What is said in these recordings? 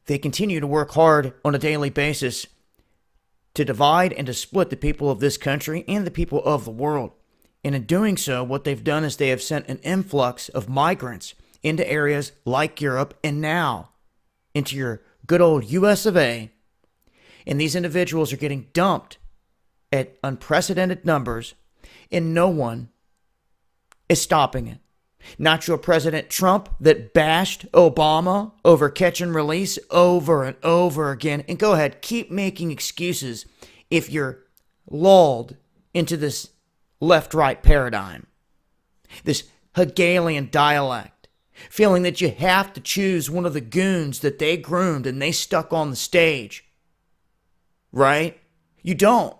they continue to work hard on a daily basis to divide and to split the people of this country and the people of the world. And in doing so, what they've done is they have sent an influx of migrants into areas like Europe and now into your good old US of A. And these individuals are getting dumped at unprecedented numbers, and no one is stopping it. Not your President Trump that bashed Obama over catch and release over and over again. And go ahead, keep making excuses if you're lulled into this left-right paradigm, this Hegelian dialect, feeling that you have to choose one of the goons that they groomed and they stuck on the stage. Right? You don't.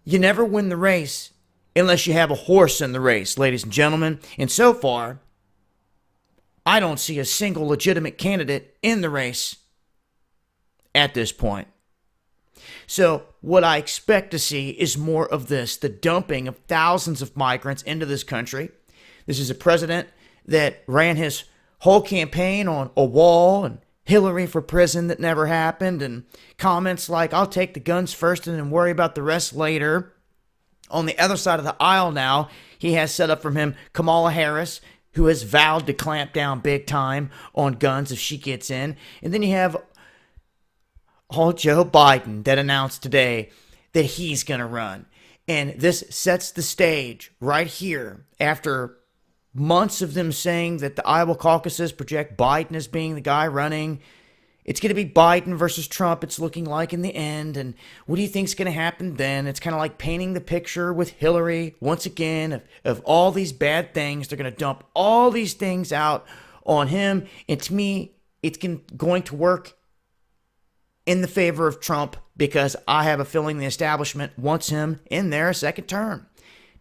You never win the race unless you have a horse in the race, ladies and gentlemen. And so far, I don't see a single legitimate candidate in the race at this point. So what I expect to see is more of this, the dumping of thousands of migrants into this country. This is a president that ran his whole campaign on a wall and Hillary for prison that never happened, and comments like, I'll take the guns first and then worry about the rest later. On the other side of the aisle now, he has set up from him Kamala Harris, who has vowed to clamp down big time on guns if she gets in. And then you have Joe Biden that announced today that he's going to run. And this sets the stage right here after months of them saying that the Iowa caucuses project Biden as being the guy running. It's going to be Biden versus Trump, it's looking like in the end. And what do you think's going to happen then? It's kind of like painting the picture with Hillary once again of all these bad things. They're going to dump all these things out on him. And to me, it's going to work in the favor of Trump because I have a feeling the establishment wants him in there a second term.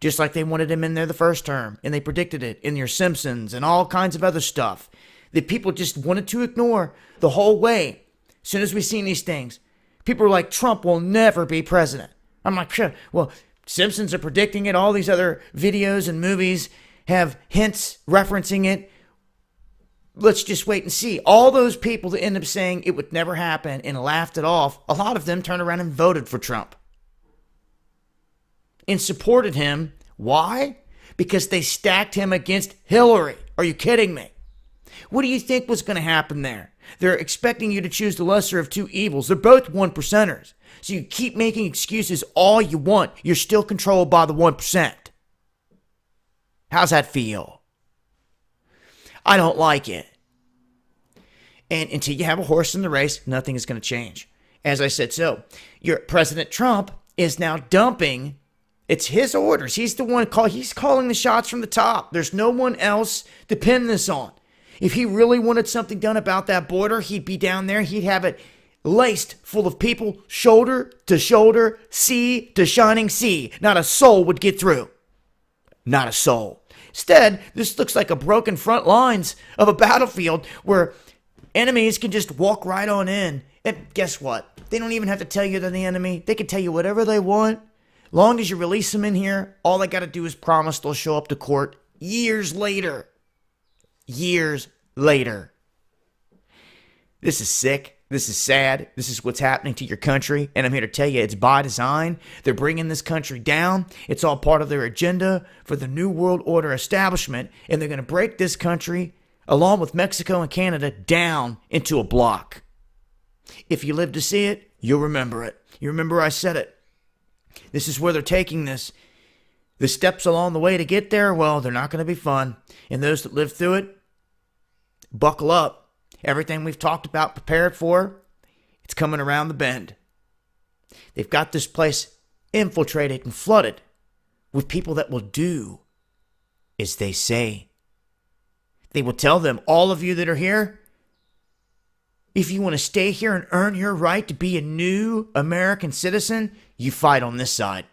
Just like they wanted him in there the first term, and they predicted it in your Simpsons and all kinds of other stuff that people just wanted to ignore the whole way. As soon as we seen these things, people were like, Trump will never be president. I'm like, sure. Well, Simpsons are predicting it. All these other videos and movies have hints referencing it. Let's just wait and see. All those people that end up saying it would never happen and laughed it off, a lot of them turned around and voted for Trump and supported him. Why? Because they stacked him against Hillary. Are you kidding me? What do you think was going to happen there? They're expecting you to choose the lesser of two evils. They're both 1%ers. So you keep making excuses all you want. You're still controlled by the 1%. How's that feel? I don't like it. And until you have a horse in the race, nothing is going to change. As I said, so your President Trump is now dumping. It's his orders. He's the one he's calling the shots from the top. There's no one else to pin this on. If he really wanted something done about that border, he'd be down there. He'd have it laced full of people, shoulder to shoulder, sea to shining sea. Not a soul would get through. Not a soul. Instead, this looks like a broken front lines of a battlefield where enemies can just walk right on in. And guess what? They don't even have to tell you they're the enemy. They can tell you whatever they want. Long as you release them in here, all they got to do is promise they'll show up to court years later. Years later. This is sick. This is sad. This is what's happening to your country. And I'm here to tell you it's by design. They're bringing this country down. It's all part of their agenda for the New World Order establishment. And they're going to break this country, along with Mexico and Canada, down into a block. If you live to see it, you'll remember it. You remember I said it. This is where they're taking this. The steps along the way to get there, well, they're not going to be fun. And those that live through it, buckle up. Everything we've talked about, prepared for, it's coming around the bend. They've got this place infiltrated and flooded with people that will do as they say. They will tell them, all of you that are here, if you want to stay here and earn your right to be a new American citizen, you fight on this side.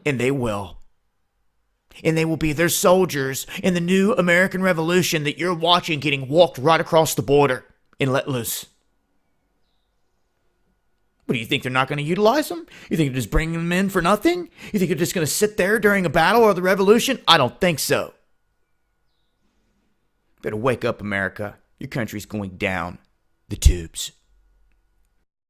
And they will. And they will be their soldiers in the new American Revolution that you're watching getting walked right across the border and let loose. What, do you think they're not going to utilize them? You think they're just bringing them in for nothing? You think they're just going to sit there during a battle or the revolution? I don't think so. Better wake up, America. Your country's going down. the tubes.